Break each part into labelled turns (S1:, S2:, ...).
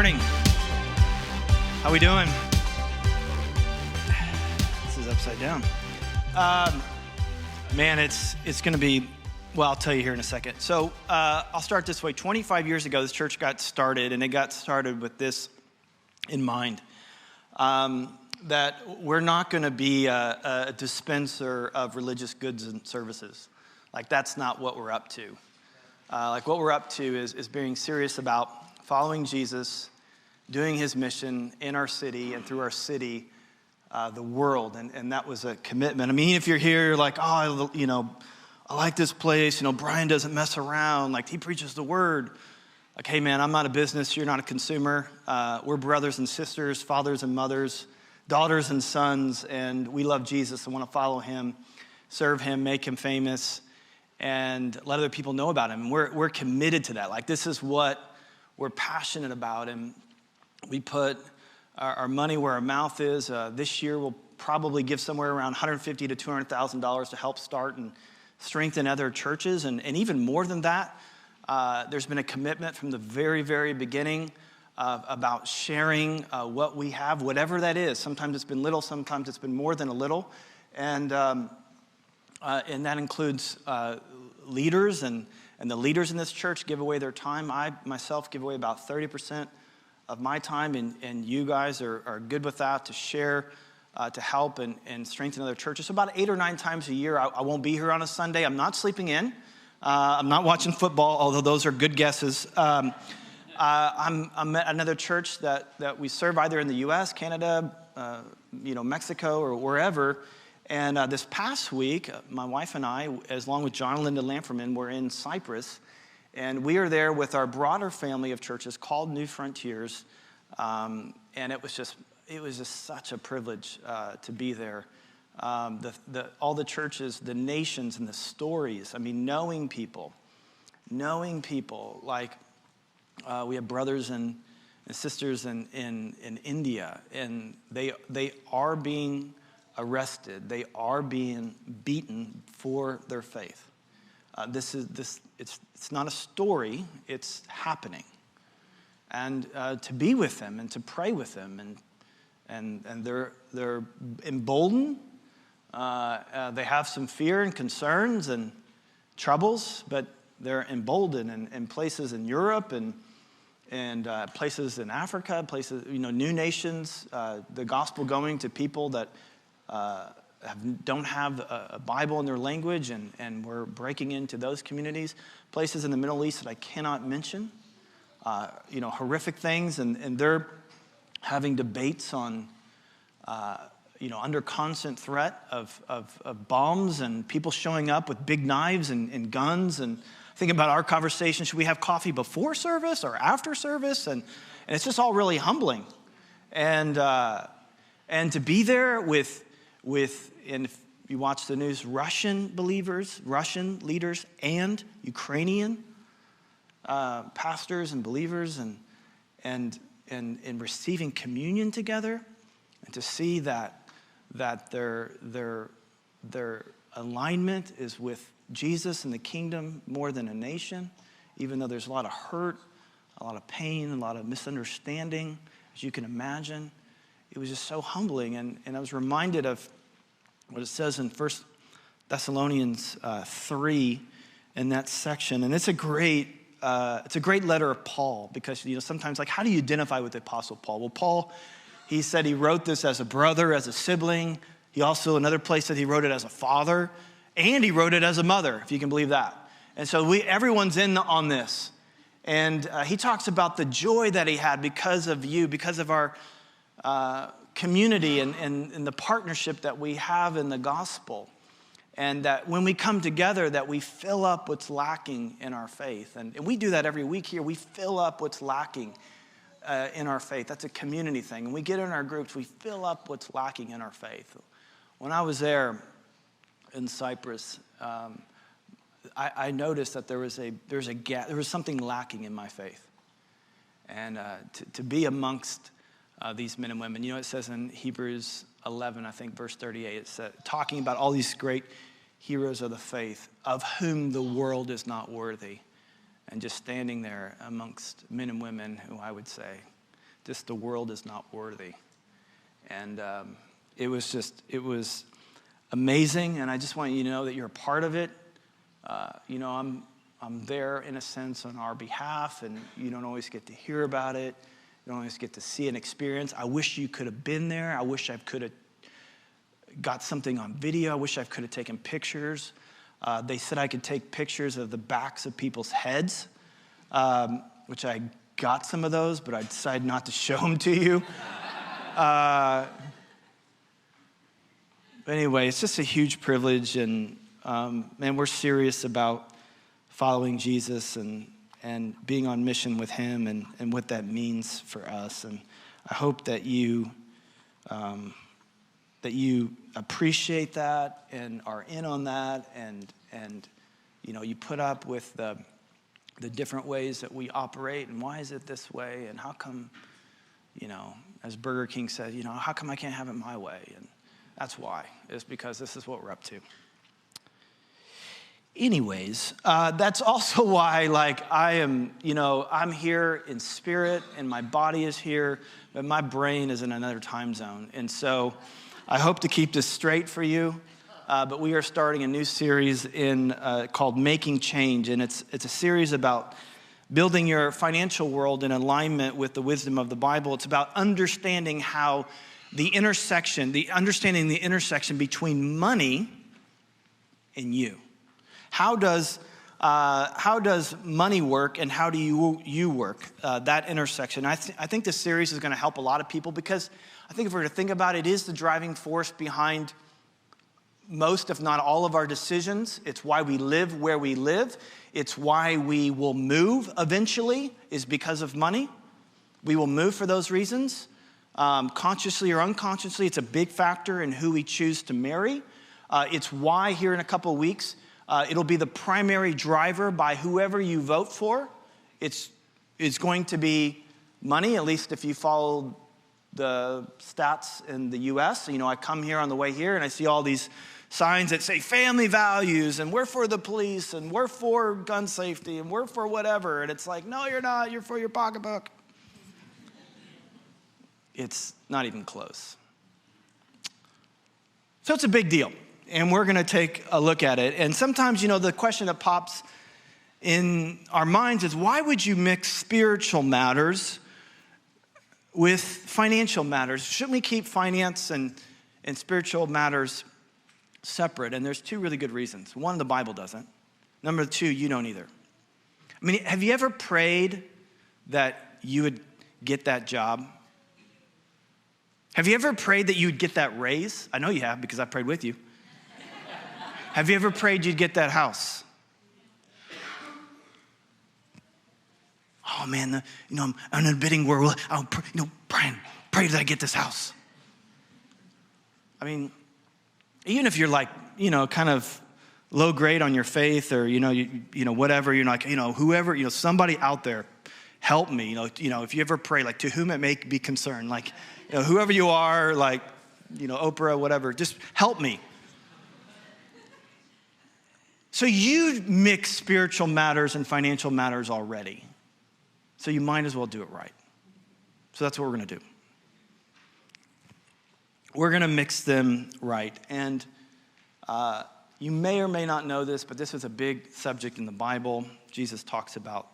S1: morning. How we doing? This is upside down. Man, it's going to be, well, I'll tell you here in a second. So I'll start this way. 25 years ago, this church got started, and it got started with this in mind, that we're not going to be a dispenser of religious goods and services. Like, that's not what we're up to. What we're up to is being serious about following Jesus, doing his mission in our city and through our city, the world. And that was a commitment. I mean, if you're here, you're like, oh, I like this place. Brian doesn't mess around. Like, he preaches the word. Like, hey, man, I'm not a business. You're not a consumer. We're brothers and sisters, fathers and mothers, daughters and sons, and we love Jesus and want to follow him, serve him, make him famous, and let other people know about him. And we're committed to that. Like, this is what we're passionate about, and we put our money where our mouth is. This year, we'll probably give somewhere around $150,000 to $200,000 to help start and strengthen other churches, and even more than that. There's been a commitment from the very, very beginning about sharing what we have, whatever that is. Sometimes it's been little, sometimes it's been more than a little, and that includes leaders, and the leaders in this church give away their time. I myself give away about 30% of my time, and you guys are good with that, to share, to help and strengthen other churches. So about 8 or 9 times a year, I won't be here on a Sunday. I'm not sleeping in. I'm not watching football, although those are good guesses. I'm at another church that we serve either in the U.S., Canada, Mexico, or wherever. And this past week, my wife and I, along with John and Linda Lamferman, were in Cyprus. And we are there with our broader family of churches called New Frontiers. And it was just such a privilege to be there. All the churches, the nations, and the stories. I mean, knowing people. Like, we have brothers and sisters in India, and they are being arrested. They are being beaten for their faith. It's not a story. It's happening. And to be with them and to pray with them, and they're emboldened. They have some fear and concerns and troubles, but they're emboldened in places in Europe and places in Africa, places, new nations, the gospel going to people that don't have a Bible in their language, and we're breaking into those communities. Places in the Middle East that I cannot mention, horrific things, and they're having debates on, under constant threat of bombs and people showing up with big knives and guns. And think about our conversation: should we have coffee before service or after service? And it's just all really humbling, and to be there with and if you watch the news, Russian believers, Russian leaders, and Ukrainian pastors and believers, and receiving communion together, and to see that their alignment is with Jesus and the kingdom more than a nation, even though there's a lot of hurt, a lot of pain, a lot of misunderstanding, as you can imagine. It was just so humbling, and I was reminded of what it says in 1 Thessalonians 3 in that section, and it's a great letter of Paul, because sometimes, like, how do you identify with the Apostle Paul? Well, Paul, he said he wrote this as a brother, as a sibling. He also, another place, said he wrote it as a father, and he wrote it as a mother, if you can believe that. And so everyone's in on this, and he talks about the joy that he had because of you, because of our community and the partnership that we have in the gospel, and that when we come together, that we fill up what's lacking in our faith. And we do that every week here. We fill up what's lacking in our faith. That's a community thing. And we get in our groups, we fill up what's lacking in our faith. When I was there in Cyprus, I noticed that there was a gap. There was something lacking in my faith. And to be amongst these men and women. It says in Hebrews 11, I think, verse 38, it said, talking about all these great heroes of the faith, of whom the world is not worthy. And just standing there amongst men and women who I would say just the world is not worthy. And it was amazing, and I just want you to know that you're a part of it. I'm there in a sense on our behalf, and you don't always get to hear about it. You don't always get to see an experience. I wish you could have been there. I wish I could have got something on video. I wish I could have taken pictures. They said I could take pictures of the backs of people's heads, which I got some of those, but I decided not to show them to you. But anyway, it's just a huge privilege, and man, we're serious about following Jesus and being on mission with him and what that means for us. And I hope that you appreciate that and are in on that, and you put up with the different ways that we operate, and why is it this way, and how come, as Burger King said, how come I can't have it my way? And that's why. It's because this is what we're up to. Anyways, that's also why, I am, I'm here in spirit, and my body is here, but my brain is in another time zone. And so I hope to keep this straight for you, but we are starting a new series called Making Change, and it's a series about building your financial world in alignment with the wisdom of the Bible. It's about understanding how the intersection between money and you. How does money work, and how do you work, that intersection? I think this series is going to help a lot of people, because I think if we're to think about it, it is the driving force behind most, if not all, of our decisions. It's why we live where we live. It's why we will move eventually, is because of money. We will move for those reasons. Consciously or unconsciously, it's a big factor in who we choose to marry. It's why here in a couple of weeks, it'll be the primary driver by whoever you vote for. It's going to be money, at least if you follow the stats in the U.S. I come here on the way here, and I see all these signs that say family values, and we're for the police, and we're for gun safety, and we're for whatever. And it's like, no, you're not. You're for your pocketbook. It's not even close. So it's a big deal. And we're going to take a look at it. And sometimes, the question that pops in our minds is, why would you mix spiritual matters with financial matters? Shouldn't we keep finance and spiritual matters separate? And there's two really good reasons. One, the Bible doesn't. Number two, you don't either. Have you ever prayed that you would get that job? Have you ever prayed that you would get that raise? I know you have, because I prayed with you. Have you ever prayed you'd get that house? Oh man, I'm in a bidding war. Brian, pray that I get this house. Even if you're kind of low grade on your faith, or whatever, you're like, whoever, somebody out there, help me. If you ever pray, to whom it may be concerned, whoever you are, Oprah, whatever, just help me. So you mix spiritual matters and financial matters already. So you might as well do it right. So that's what we're going to do. We're going to mix them right. And you may or may not know this, but this is a big subject in the Bible. Jesus talks about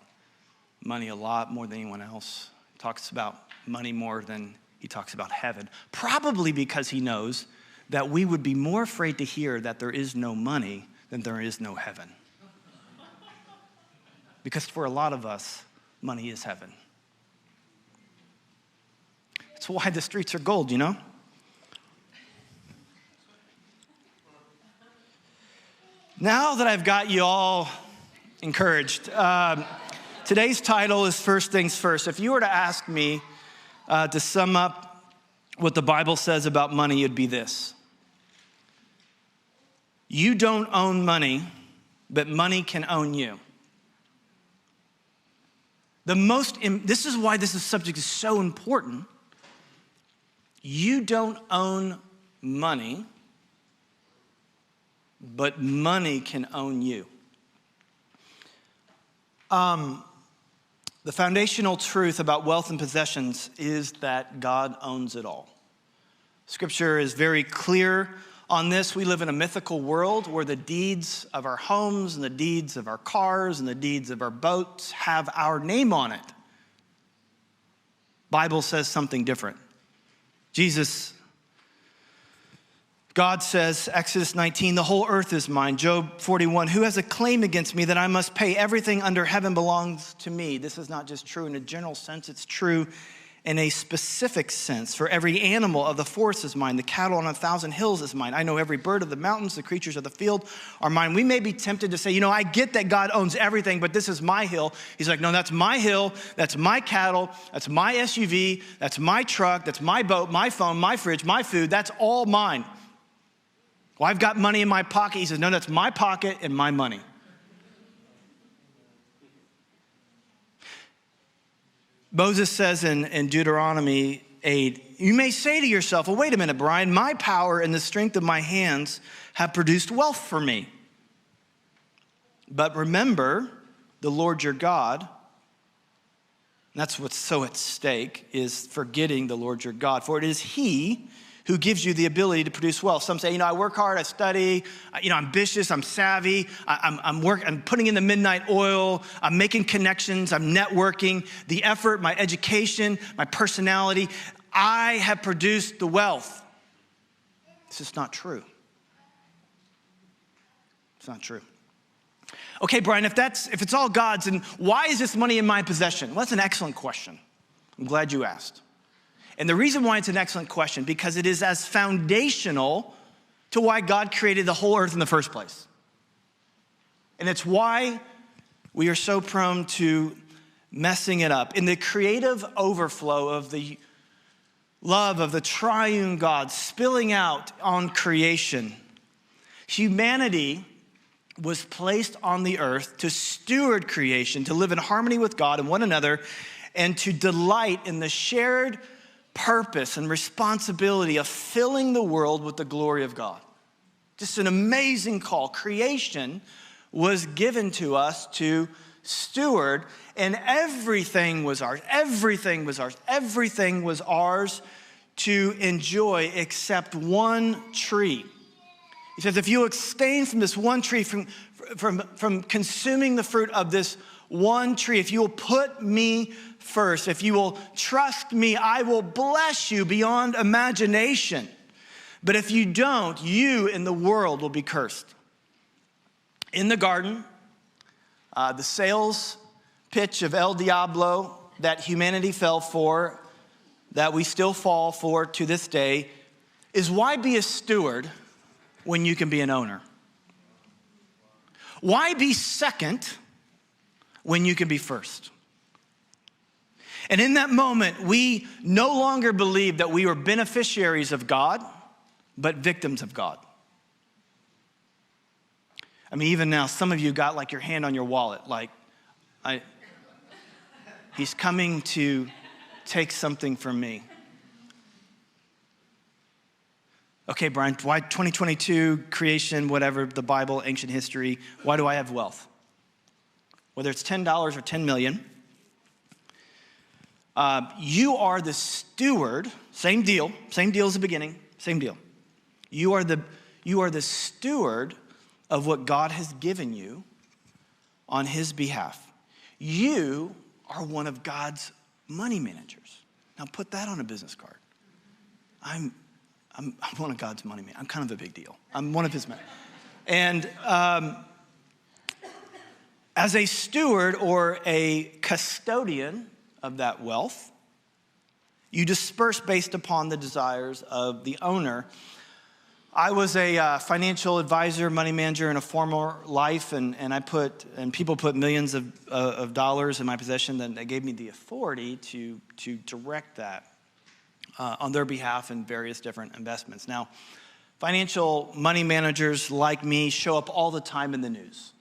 S1: money a lot, more than anyone else. He talks about money more than he talks about heaven. Probably because he knows that we would be more afraid to hear that there is no money than there is no heaven. Because for a lot of us, money is heaven. It's why the streets are gold, Now that I've got you all encouraged, today's title is First Things First. If you were to ask me to sum up what the Bible says about money, it'd be this. You don't own money, but money can own you. This is why this subject is so important. You don't own money, but money can own you. The foundational truth about wealth and possessions is that God owns it all. Scripture is very clear on this. We live in a mythical world where the deeds of our homes and the deeds of our cars and the deeds of our boats have our name on it. Bible says something different. God says, Exodus 19, the whole earth is mine. Job 41, who has a claim against me that I must pay? Everything under heaven belongs to me. This is not just true in a general sense, it's true in a specific sense. For every animal of the forest is mine. The cattle on 1,000 hills is mine. I know every bird of the mountains, the creatures of the field are mine. We may be tempted to say, I get that God owns everything, but this is my hill. He's like, no, that's my hill. That's my cattle. That's my SUV. That's my truck. That's my boat, my phone, my fridge, my food. That's all mine. Well, I've got money in my pocket. He says, no, that's my pocket and my money. Moses says in Deuteronomy 8, you may say to yourself, well, wait a minute, Brian, my power and the strength of my hands have produced wealth for me. But remember the Lord your God. And that's what's so at stake, is forgetting the Lord your God. For it is he who gives you the ability to produce wealth. Some say, I work hard, I study, I'm ambitious, I'm savvy, I'm putting in the midnight oil, I'm making connections, I'm networking, the effort, my education, my personality, I have produced the wealth. This is not true. It's not true. Okay, Brian, if it's all God's, then why is this money in my possession? Well, that's an excellent question. I'm glad you asked. And the reason why it's an excellent question, because it is as foundational to why God created the whole earth in the first place. And it's why we are so prone to messing it up. In the creative overflow of the love of the triune God spilling out on creation, humanity was placed on the earth to steward creation, to live in harmony with God and one another, and to delight in the shared purpose and responsibility of filling the world with the glory of God. Just an amazing call. Creation was given to us to steward, and everything was ours. Everything was ours. Everything was ours to enjoy except one tree. He says, if you abstain from this one tree, from consuming the fruit of this one tree, if you will put me first, if you will trust me, I will bless you beyond imagination. But if you don't, you and the world will be cursed. In the garden, the sales pitch of El Diablo that humanity fell for, that we still fall for to this day, is why be a steward when you can be an owner? Why be second when you can be first? And in that moment, we no longer believe that we were beneficiaries of God, but victims of God. I mean, even now, some of you got like your hand on your wallet, like, he's coming to take something from me. Okay, Brian, why 2022, creation, whatever, the Bible, ancient history, why do I have wealth? Whether it's $10 or 10 million, you are the steward, same deal as the beginning, same deal. You are the steward of what God has given you on his behalf. You are one of God's money managers. Now put that on a business card. I'm one of God's money managers. I'm kind of a big deal. I'm one of his men. And as a steward or a custodian of that wealth, you disperse based upon the desires of the owner. I was a financial advisor, money manager in a former life, and people put millions of dollars in my possession. Then they gave me the authority to direct that on their behalf in various different investments. Now, financial money managers like me show up all the time in the news,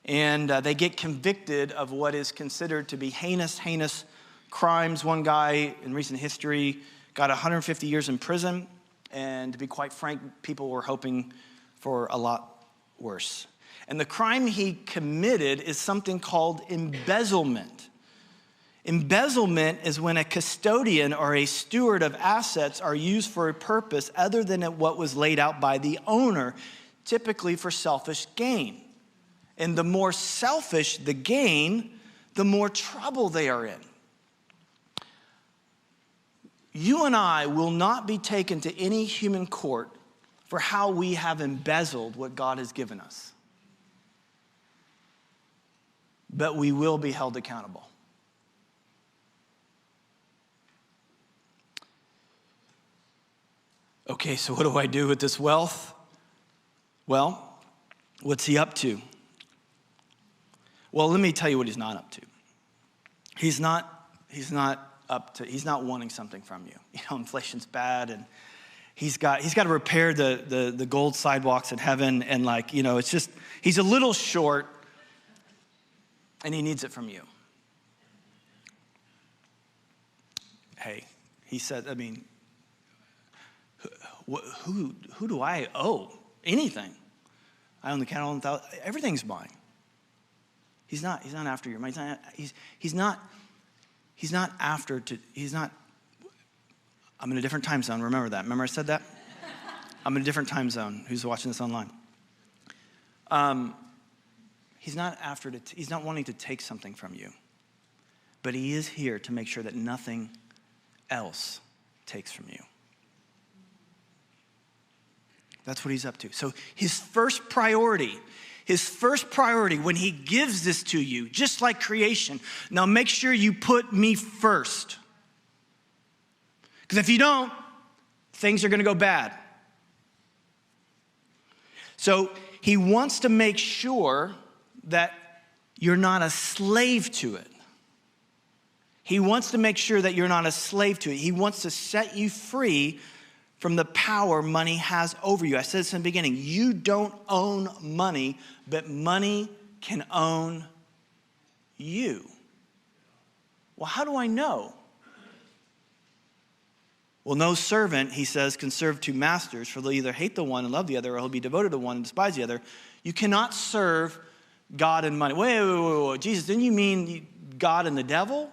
S1: and they get convicted of what is considered to be heinous crimes. One guy in recent history got 150 years in prison. And to be quite frank, people were hoping for a lot worse. And the crime he committed is something called embezzlement. Embezzlement is when a custodian or a steward of assets are used for a purpose other than what was laid out by the owner, typically for selfish gain. And the more selfish the gain, the more trouble they are in. You and I will not be taken to any human court for how we have embezzled what God has given us. But we will be held accountable. Okay, so what do I do with this wealth? Well, what's he up to? Well, let me tell you what he's not up to. He's not wanting something from you. You know, inflation's bad, and he's got to repair the gold sidewalks in heaven, and it's just, he's a little short, and he needs it from you. Hey, he said, who do I owe anything? I own the cattle and everything's mine. He's not after your money. He's not after. I'm in a different time zone. Remember that. Remember I said that? I'm in a different time zone. Who's watching this online? He's not he's not wanting to take something from you. But he is here to make sure that nothing else takes from you. That's what he's up to. So his first priority when he gives this to you, just like creation, now make sure you put me first. Because if you don't, things are going to go bad. So he wants to make sure that you're not a slave to it. He wants to make sure that you're not a slave to it. He wants to set you free from the power money has over you. I said this in the beginning. You don't own money, but money can own you. Well, how do I know? Well, no servant, he says, can serve two masters, for they'll either hate the one and love the other, or he'll be devoted to one and despise the other. You cannot serve God and money. Wait. Jesus, didn't you mean God and the devil?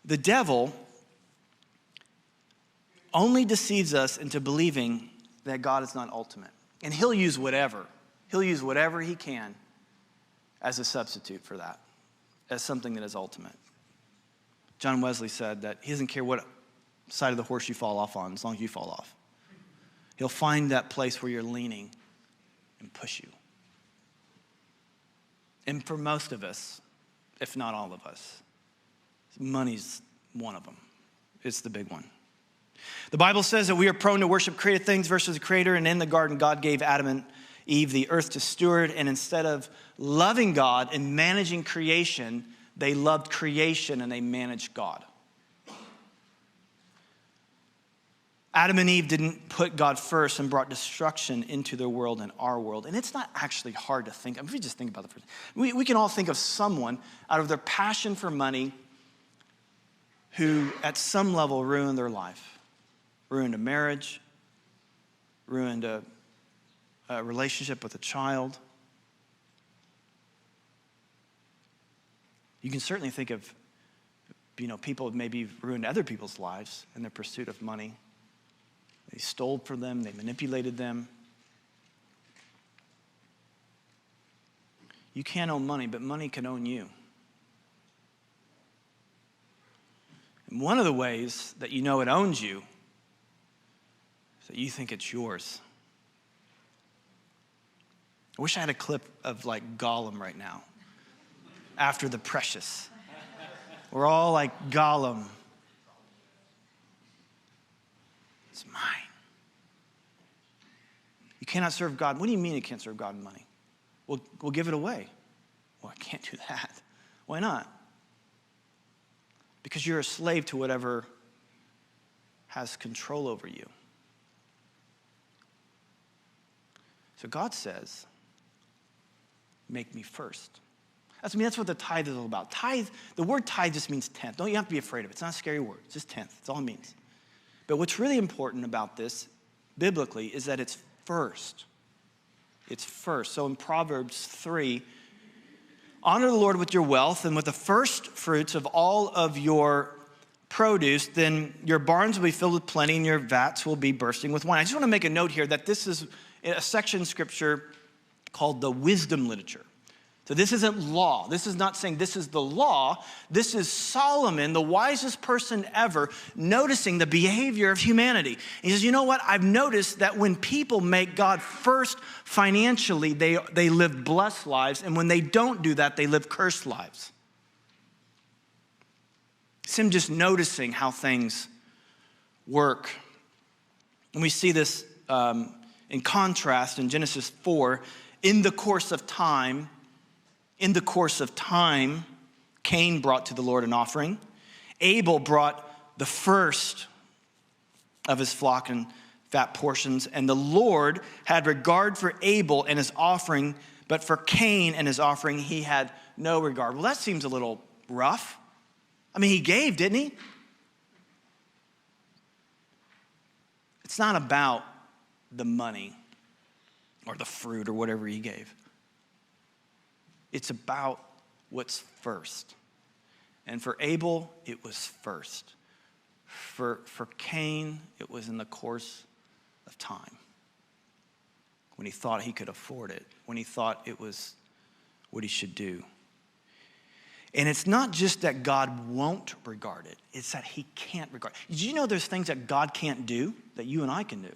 S1: The devil only deceives us into believing that God is not ultimate. And he'll use whatever he can as a substitute for that, as something that is ultimate. John Wesley said that he doesn't care what side of the horse you fall off on, as long as you fall off. He'll find that place where you're leaning and push you. And for most of us, if not all of us, money's one of them. It's the big one. The Bible says that we are prone to worship created things versus the creator. And in the garden, God gave Adam and Eve the earth to steward. And instead of loving God and managing creation, they loved creation and they managed God. Adam and Eve didn't put God first and brought destruction into their world and our world. And it's not actually hard to think. If you just think about it, we can all think of someone out of their passion for money who at some level ruined their life, ruined a marriage, ruined a relationship with a child. You can certainly think of, people who maybe ruined other people's lives in their pursuit of money. They stole from them, they manipulated them. You can't own money, but money can own you. And one of the ways that you know it owns you is that you think it's yours. I wish I had a clip of Gollum right now, after the precious. We're all like Gollum. It's mine. You cannot serve God. What do you mean you can't serve God in money? Well, we'll give it away. Well, I can't do that. Why not? Because you're a slave to whatever has control over you. So God says, make me first. That's what the tithe is all about. Tithe, the word tithe just means tenth. Don't you have to be afraid of it. It's not a scary word. It's just tenth. That's all it means. But what's really important about this, biblically, is that it's first. It's first. So in Proverbs 3, honor the Lord with your wealth and with the first fruits of all of your produce, then your barns will be filled with plenty and your vats will be bursting with wine. I just want to make a note here that this is a section in Scripture called the wisdom literature. So this isn't law. This is not saying this is the law. This is Solomon, the wisest person ever, noticing the behavior of humanity. He says, you know what? I've noticed that when people make God first financially, they live blessed lives. And when they don't do that, they live cursed lives. It's him just noticing how things work. And we see this in contrast in Genesis 4. In the course of time, Cain brought to the Lord an offering. Abel brought the first of his flock and fat portions. And the Lord had regard for Abel and his offering, but for Cain and his offering, he had no regard. Well, that seems a little rough. I mean, he gave, didn't he? It's not about the money or the fruit or whatever he gave. It's about what's first. And for Abel, it was first. For Cain, it was in the course of time. When he thought he could afford it. When he thought it was what he should do. And it's not just that God won't regard it. It's that he can't regard it. Did you know there's things that God can't do that you and I can do?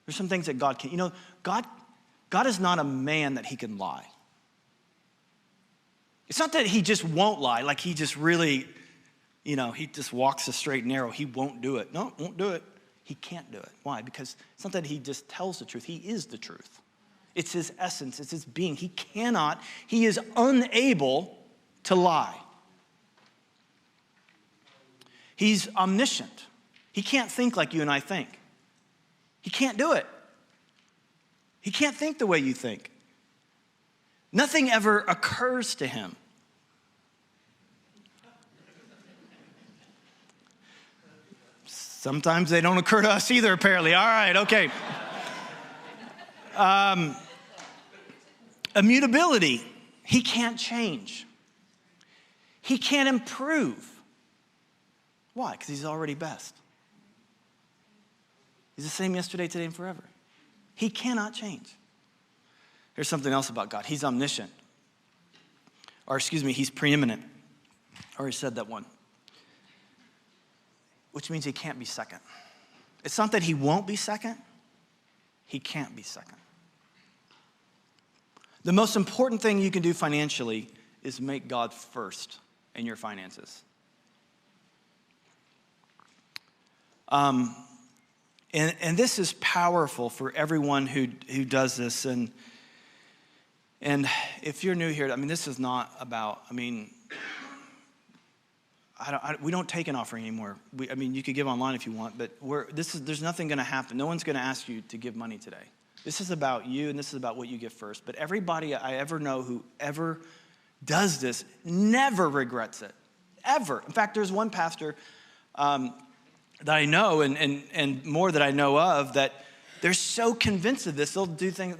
S1: There's some things that God can't. You know, God is not a man that he can lie. It's not that he just won't lie, like he just really, he just walks the straight and narrow. He won't do it. No, won't do it. He can't do it. Why? Because it's not that he just tells the truth. He is the truth. It's his essence. It's his being. He is unable to lie. He's omniscient. He can't think like you and I think. He can't do it. He can't think the way you think. Nothing ever occurs to him. Sometimes they don't occur to us either, apparently. All right, okay. Immutability. He can't change. He can't improve. Why? Because he's already best. He's the same yesterday, today, and forever. He cannot change. Here's something else about God. He's omniscient. He's preeminent. I already said that one. Which means he can't be second. It's not that he won't be second. He can't be second. The most important thing you can do financially is make God first in your finances. And this is powerful for everyone who does this. And if you're new here, this is not about, we don't take an offering anymore. You could give online if you want, but there's nothing going to happen. No one's going to ask you to give money today. This is about you, and this is about what you give first. But everybody I ever know who ever does this never regrets it, ever. In fact, there's one pastor that I know, and more that I know of, that they're so convinced of this, they'll do things.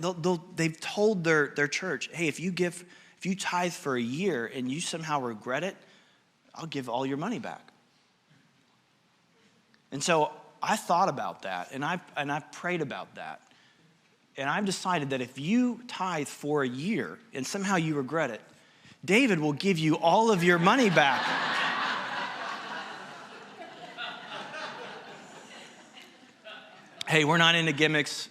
S1: They've told their church, hey, if you tithe for a year and you somehow regret it, I'll give all your money back. And so I thought about that, and I prayed about that. And I've decided that if you tithe for a year and somehow you regret it, David will give you all of your money back. Hey, we're not into gimmicks.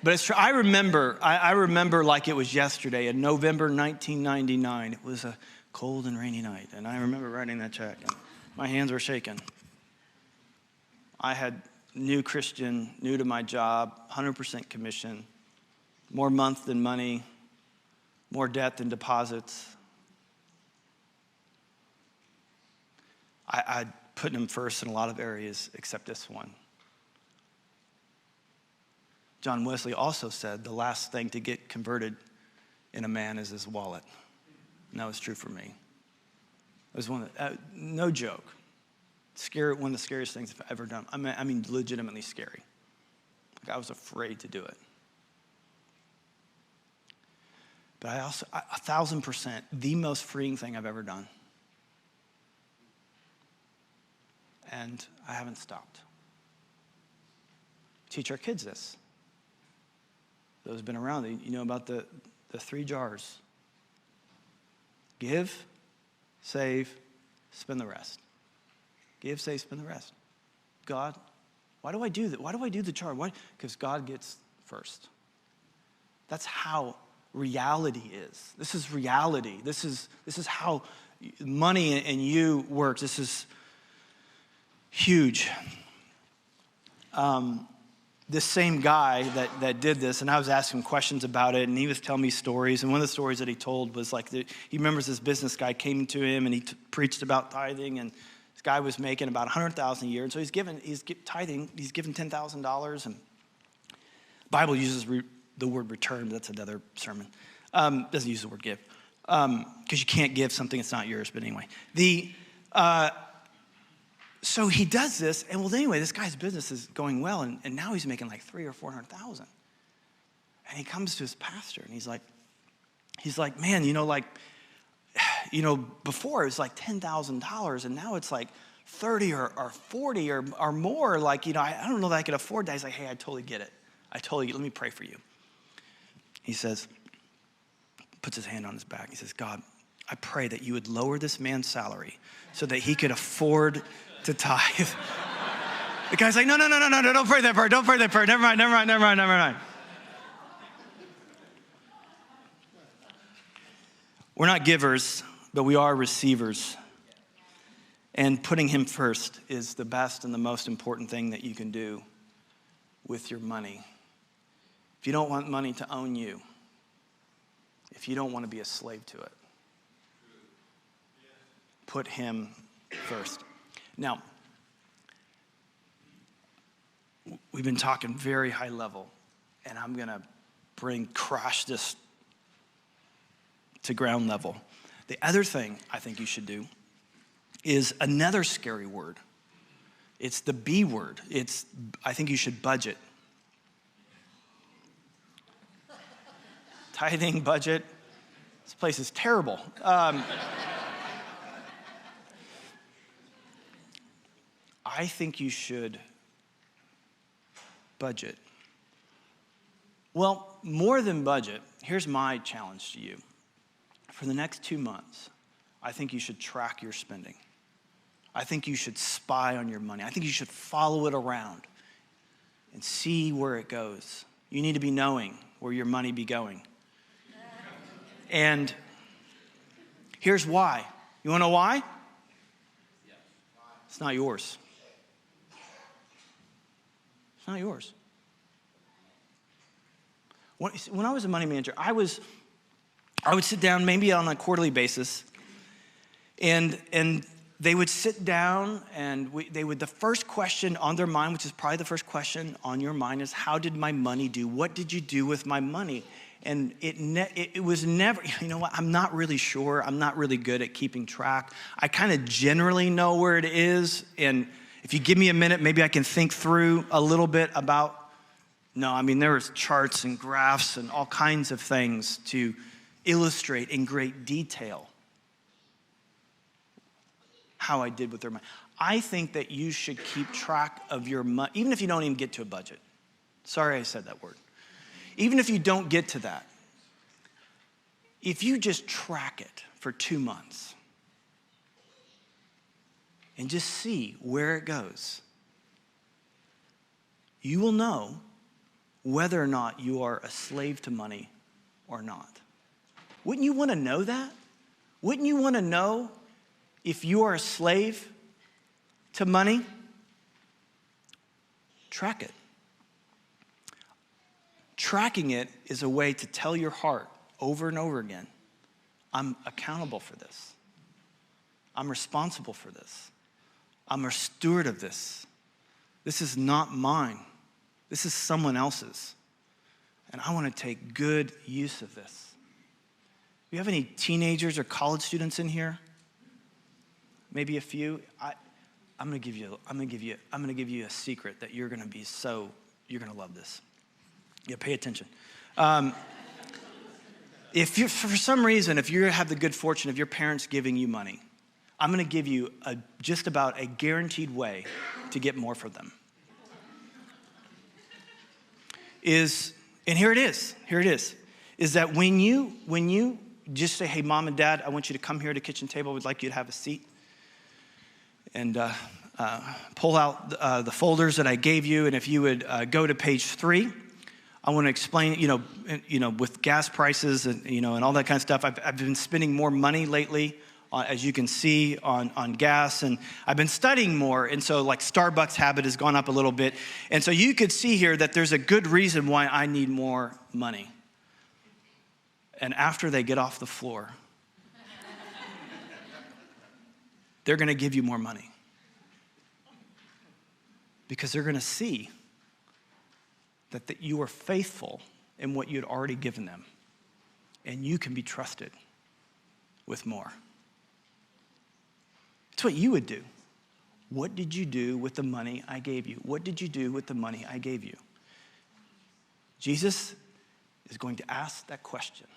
S1: But it's true. I remember like it was yesterday in November 1999. It was a cold and rainy night. And I remember writing that check. And my hands were shaking. I had new Christian, new to my job, 100% commission, more month than money, more debt than deposits. I'd put him first in a lot of areas except this one. John Wesley also said the last thing to get converted in a man is his wallet. And that was true for me. It was no joke. Scary, one of the scariest things I've ever done. I mean legitimately scary. Like I was afraid to do it. But I also, 1,000%, the most freeing thing I've ever done. And I haven't stopped. Teach our kids this. Those who've been around, you know about the 3 jars. Give, save, spend the rest. Give, save, spend the rest. God, why do I do that? Why do I do the jar? Why? Because God gets first. That's how reality is. This is reality. This is how money and you works. This is huge. This same guy that did this, and I was asking him questions about it, and he was telling me stories. And one of the stories that he told was like, he remembers this business guy came to him, and he preached about tithing, and this guy was making about $100,000 a year, and so he's tithing. He's given $10,000, and the Bible uses the word return. That's another sermon. Doesn't use the word give, because you can't give something that's not yours. But anyway, so he does this, and well, anyway, this guy's business is going well, and now he's making like $300,000 or $400,000. And he comes to his pastor, and he's like, man, before it was like $10,000, and now it's like 30 or 40 or more. Like, I don't know that I could afford that. He's like, hey, I totally get it. Let me pray for you. He says, puts his hand on his back. He says, God, I pray that you would lower this man's salary so that he could afford to tithe. The guy's like, no, don't pray that prayer. Don't pray that prayer. Never mind. We're not givers, but we are receivers. And putting him first is the best and the most important thing that you can do with your money. If you don't want money to own you, if you don't want to be a slave to it, put him first. Now, we've been talking very high level, and I'm going to crash this to ground level. The other thing I think you should do is another scary word. It's the B word. I think you should budget. Tithing, budget. This place is terrible. I think you should budget. Well, more than budget, here's my challenge to you. For the next 2 months, I think you should track your spending. I think you should spy on your money. I think you should follow it around and see where it goes. You need to be knowing where your money be going. And here's why. You want to know why? It's not yours. It's not yours. When I was a money manager, I would sit down maybe on a quarterly basis, and they would sit down, and the first question on their mind, which is probably the first question on your mind, is how did my money do? What did you do with my money? And it was never, you know what, I'm not really sure. I'm not really good at keeping track. I kind of generally know where it is, and if you give me a minute, maybe I can think through a little bit about, there was charts and graphs and all kinds of things to illustrate in great detail how I did with their money. I think that you should keep track of your money, even if you don't even get to a budget. Sorry I said that word. Even if you don't get to that, if you just track it for 2 months and just see where it goes, you will know whether or not you are a slave to money or not. Wouldn't you want to know that? Wouldn't you want to know if you are a slave to money? Track it. Tracking it is a way to tell your heart over and over again, I'm accountable for this. I'm responsible for this. I'm a steward of this. This is not mine. This is someone else's. And I want to take good use of this. Do you have any teenagers or college students in here? Maybe a few. I'm going to give you a secret that you're going to love this. Yeah, pay attention. if you, for some reason, if you have the good fortune of your parents giving you money, I'm going to give you just about a guaranteed way to get more for them. And here it is that when you just say, hey, mom and dad, I want you to come here to the kitchen table. We'd like you to have a seat. And pull out the folders that I gave you. And if you would go to page 3, I want to explain, with gas prices and, and all that kind of stuff, I've been spending more money lately, as you can see, on gas. And I've been studying more. And so like Starbucks habit has gone up a little bit. And so you could see here that there's a good reason why I need more money. And after they get off the floor, they're going to give you more money. Because they're going to see that you are faithful in what you had already given them. And you can be trusted with more. It's what you would do. What did you do with the money I gave you? What did you do with the money I gave you? Jesus is going to ask that question.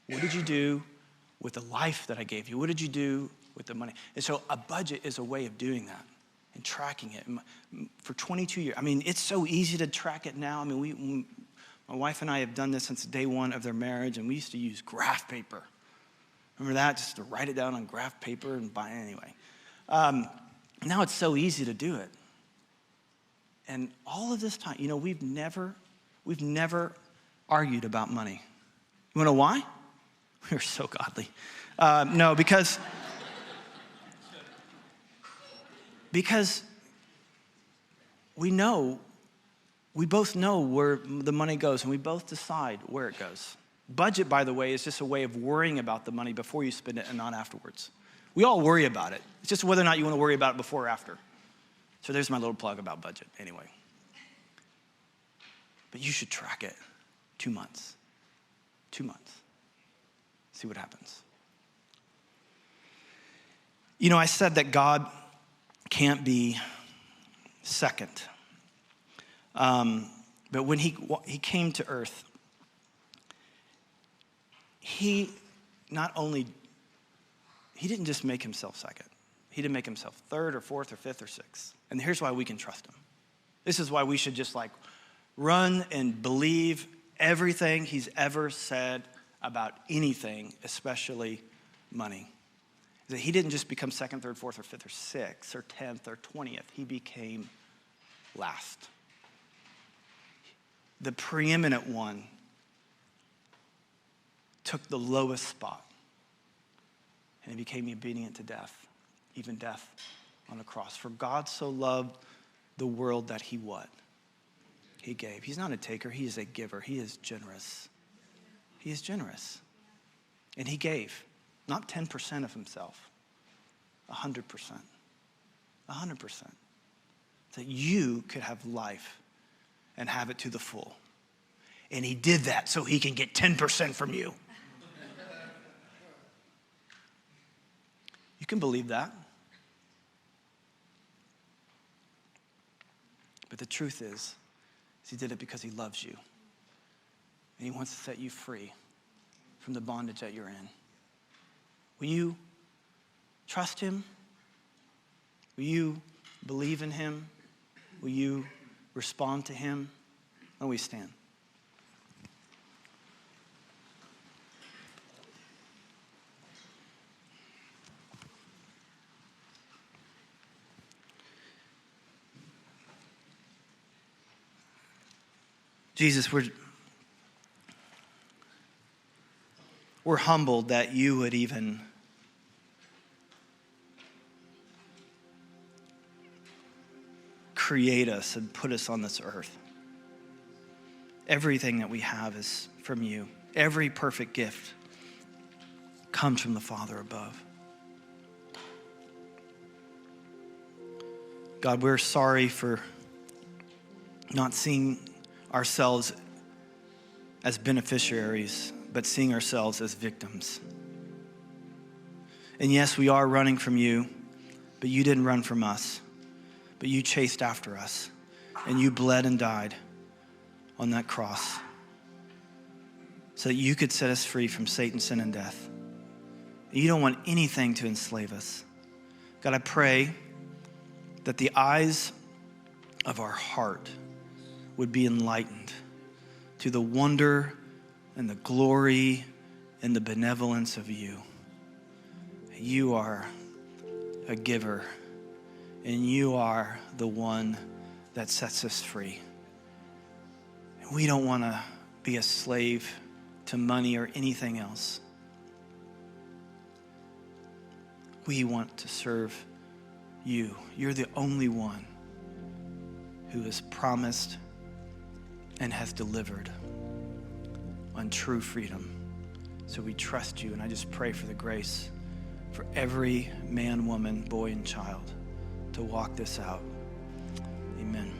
S1: What did you do with the life that I gave you? What did you do with the money? And so a budget is a way of doing that and tracking it. For 22 years, it's so easy to track it now. My wife and I have done this since day one of their marriage, and we used to use graph paper. Remember that? Just to write it down on graph paper and buy it anyway. Now it's so easy to do it. And all of this time, we've never argued about money. You want to know why? We're so godly. No, because we both know where the money goes, and we both decide where it goes. Budget, by the way, is just a way of worrying about the money before you spend it and not afterwards. We all worry about it. It's just whether or not you want to worry about it before or after. So there's my little plug about budget anyway. But you should track it. 2 months. 2 months. See what happens. I said that God can't be second. But when he came to earth, he didn't just make himself second. He didn't make himself third or fourth or fifth or sixth. And here's why we can trust him. This is why we should just run and believe everything he's ever said about anything, especially money. That he didn't just become second, third, fourth, or fifth, or sixth, or 10th, or 20th. He became last. The preeminent one took the lowest spot, and he became obedient to death, even death on the cross. For God so loved the world that he what? He gave. He's not a taker, he is a giver. He is generous. He is generous. And he gave, not 10% of himself, 100%. 100%. That you could have life and have it to the full. And he did that so he can get 10% from you. You can believe that. But the truth is he did it because he loves you. And he wants to set you free from the bondage that you're in. Will you trust him? Will you believe in him? Will you respond to him? Why don't we stand? Jesus, we're humbled that you would even create us and put us on this earth. Everything that we have is from you. Every perfect gift comes from the Father above. God, we're sorry for not seeing ourselves as beneficiaries, but seeing ourselves as victims. And yes, we are running from you, but you didn't run from us, but you chased after us, and you bled and died on that cross so that you could set us free from Satan, sin, and death. You don't want anything to enslave us. God, I pray that the eyes of our heart would be enlightened to the wonder and the glory and the benevolence of you. You are a giver, and you are the one that sets us free. We don't want to be a slave to money or anything else. We want to serve you. You're the only one who has promised and has delivered on true freedom. So we trust you, and I just pray for the grace for every man, woman, boy, and child to walk this out. Amen.